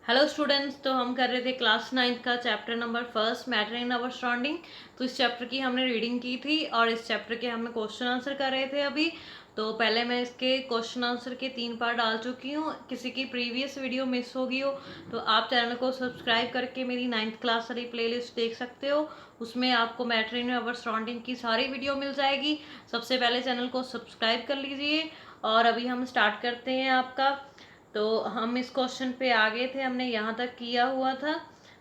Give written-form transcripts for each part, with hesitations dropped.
Hello students, तो हम कर रहे थे क्लास 9th का chapter number first matter in our surrounding. तो इस चैप्टर की हमने रीडिंग की थी और इस चैप्टर के हमने क्वेश्चन आंसर कर रहे थे अभी। तो पहले मैं इसके क्वेश्चन आंसर के 3 पार्ट डाल चुकी हूँ। किसी की प्रीवियस वीडियो मिस होगी हो तो आप चैनल को सब्सक्राइब करके मेरी 9th क्लास वाली प्लेलिस्ट देख सकते हो। उसमें आपको मैटर इन आवर सराउंडिंग की सारी वीडियो मिल जाएगी। सबसे पहले चैनल को सब्सक्राइब कर लीजिए और अभी हम स्टार्ट करते हैं आपका। तो हम इस क्वेश्चन पे आ गए थे, हमने यहाँ तक किया हुआ था।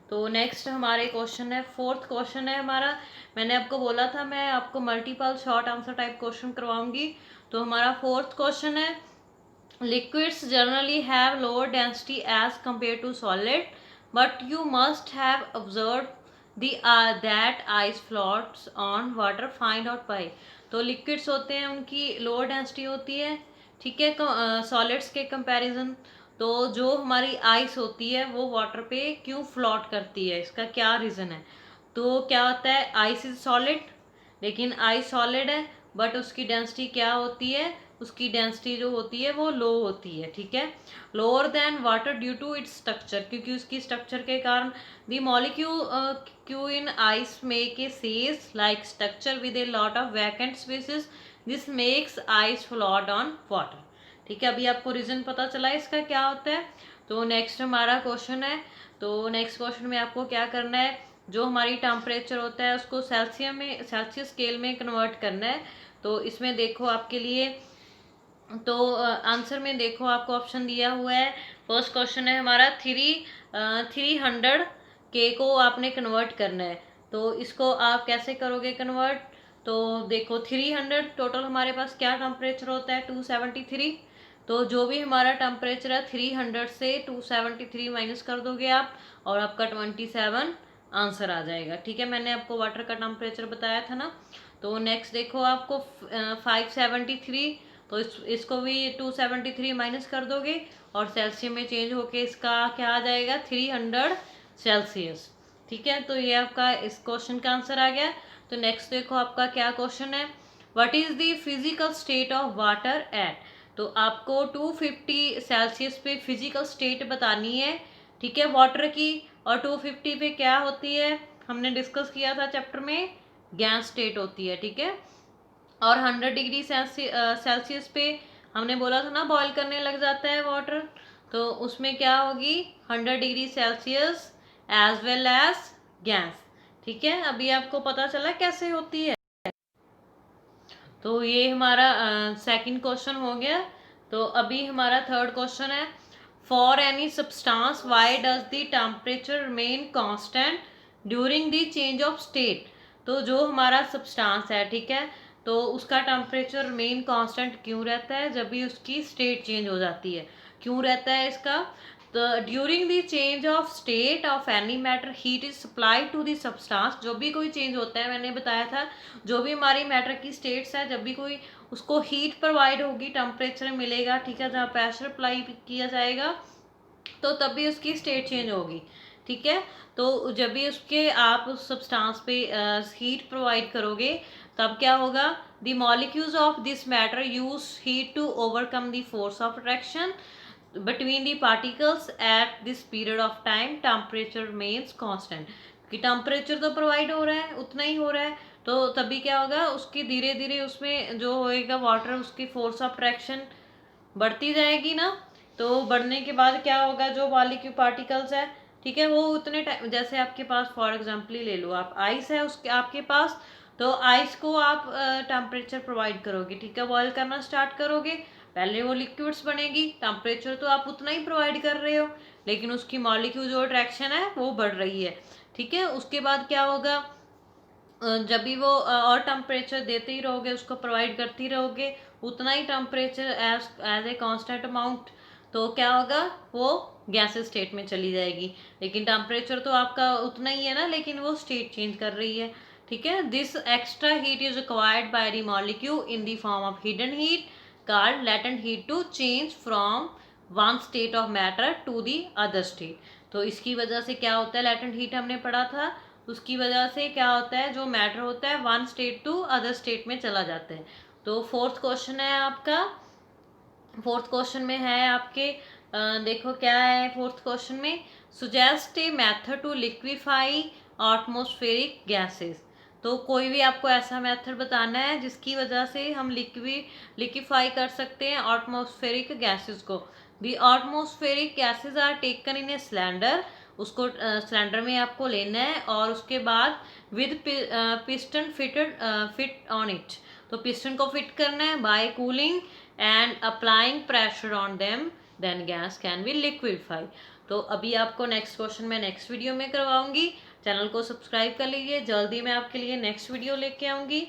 तो नेक्स्ट हमारे क्वेश्चन है, फोर्थ क्वेश्चन है हमारा। मैंने आपको बोला था मैं आपको multiple short answer type question करवाऊंगी। तो हमारा फोर्थ क्वेश्चन है, liquids generally have lower density as compare to solid, but you must have observe the that ice floats on water, find out why. तो लिक्विड्स होते हैं उनकी lower density होती है, ठीक है, सॉलिड्स के कंपैरिजन। तो जो हमारी आइस होती है वो वाटर पे क्यों फ्लोट करती है, इसका क्या रीज़न है। तो क्या होता है, आइस इज सॉलिड, लेकिन आइस सॉलिड है बट उसकी डेंसिटी क्या होती है, उसकी डेंसिटी जो होती है वो लो होती है, ठीक है, lower than water due to its structure, क्योंकि उसकी स्ट्रक्चर के कारण द मॉलिक्यूल क्यू in ice make a cage like structure with a lot of vacant spaces, this makes ice float on water. ठीक है, अभी आपको रीजन पता चला इसका क्या होता है। तो नेक्स्ट हमारा क्वेश्चन है। तो नेक्स्ट क्वेश्चन में आपको क्या करना है, जो हमारी टेम्परेचर होता है उसको सेल्सियस स्केल में कन्वर्ट करना है। तो इसमें देखो आपके लिए, तो आंसर में देखो आपको ऑप्शन दिया हुआ है। फर्स्ट क्वेश्चन है हमारा 300 के को आपने कन्वर्ट करना है। तो इसको आप कैसे करोगे कन्वर्ट। तो देखो 300 टोटल हमारे पास क्या टेम्परेचर होता है 273। तो जो भी हमारा टेम्परेचर है 300 से 273 माइनस कर दोगे आप और आपका 27 आंसर आ जाएगा। ठीक है, मैंने आपको वाटर का टेम्परेचर बताया था ना। तो नेक्स्ट देखो आपको 573, तो इसको भी 273 माइनस कर दोगे और सेल्सियम में चेंज होके इसका क्या आ जाएगा 300 सेल्सियस। ठीक है, तो ये आपका इस क्वेश्चन का आंसर आ गया। तो नेक्स्ट देखो आपका क्या क्वेश्चन है, what is the physical state of water at. तो आपको 250 सेल्सियस पे फिजिकल स्टेट बतानी है, ठीक है, वाटर की। और 250 पे क्या होती है, हमने डिस्कस किया था चैप्टर में, गैस स्टेट होती है, ठीक है। और 100 डिग्री सेल्सियस पे हमने बोला था ना बॉईल करने लग जाता है वाटर। तो उसमें क्या होगी 100 degree Celsius as well as gas. ठीक है, अभी आपको पता चला कैसे होती है। तो ये हमारा सेकंड क्वेश्चन हो गया। तो अभी हमारा थर्ड क्वेश्चन है, for any substance why does the temperature remain constant during the change of state. तो जो हमारा सब्सटेंस है, ठीक है, तो उसका टेम्परेचर मेन कांस्टेंट क्यों रहता है जब भी उसकी स्टेट चेंज हो जाती है, क्यों रहता है इसका। तो during the change of state of any matter heat is supply to the substance. जो भी कोई चेंज होता है, मैंने बताया था जो भी हमारी मैटर की स्टेट्स है, जब भी कोई उसको हीट प्रोवाइड होगी, टेम्परेचर मिलेगा, ठीक है, जहाँ प्रेशर अप्लाई किया जाएगा तो तभी उसकी स्टेट चेंज होगी। ठीक है, तो जब भी उसके आप उस सब्सटेंस पे हीट प्रोवाइड करोगे तब क्या होगा, the molecules of this matter use heat to overcome the force of attraction between the particles at this period of time, temperature remains constant. कि टेम्परेचर तो प्रोवाइड हो रहा है, उतना ही हो रहा है, तो तभी क्या होगा, उसकी धीरे धीरे उसमें जो होएगा वाटर, उसकी फोर्स ऑफ अट्रैक्शन बढ़ती जाएगी ना। तो बढ़ने के बाद क्या होगा, जो मॉलिक्यूल पार्टिकल्स है, ठीक है, वो उतने टाइम, जैसे आपके पास फॉर एग्जांपल ही ले लो, आप आइस है उसके आपके पास, तो आइस को आप टेम्परेचर प्रोवाइड करोगे, ठीक है, बॉयल करना स्टार्ट करोगे, पहले वो लिक्विड्स बनेगी, टेम्परेचर तो आप उतना ही प्रोवाइड कर रहे हो, लेकिन उसकी मॉलिक्यूल जो अट्रैक्शन है वो बढ़ रही है। ठीक है, उसके बाद क्या होगा, जब भी वो और टेम्परेचर देते ही रहोगे, उसको प्रोवाइड करती रहोगे, उतना ही temperature as as a constant amount, तो क्या होगा, वो गैसेस स्टेट में चली जाएगी। लेकिन टेम्परेचर तो आपका उतना ही है ना, लेकिन वो स्टेट चेंज कर रही है। ठीक है, this extra heat is required by the molecule in the form of hidden heat called latent heat to change from one state of matter to the other state. तो इसकी वजह से क्या होता है, लेटेंट हीट हमने पढ़ा था, उसकी वजह से क्या होता है, जो मैटर होता है one state to other state में चला जाता है। तो फोर्थ क्वेश्चन है आपका, फोर्थ क्वेश्चन में है आपके देखो क्या है फोर्थ क्वेश्चन में, suggest a method to liquefy atmospheric gases. तो कोई भी आपको ऐसा मेथड बताना है जिसकी वजह से हम लिक्विफाई कर सकते हैं एटमॉस्फेरिक गैसेस को। The atmospheric gases are taken in a cylinder, उसको सिलेंडर में आपको लेना है और उसके बाद with piston fit on it. तो पिस्टन को फिट करना है by cooling and applying pressure on them, then gas can be liquify. तो अभी आपको नेक्स्ट क्वेश्चन मैं नेक्स्ट वीडियो में करवाऊंगी। चैनल को सब्सक्राइब कर लीजिए, जल्दी मैं आपके लिए नेक्स्ट वीडियो लेके आऊंगी।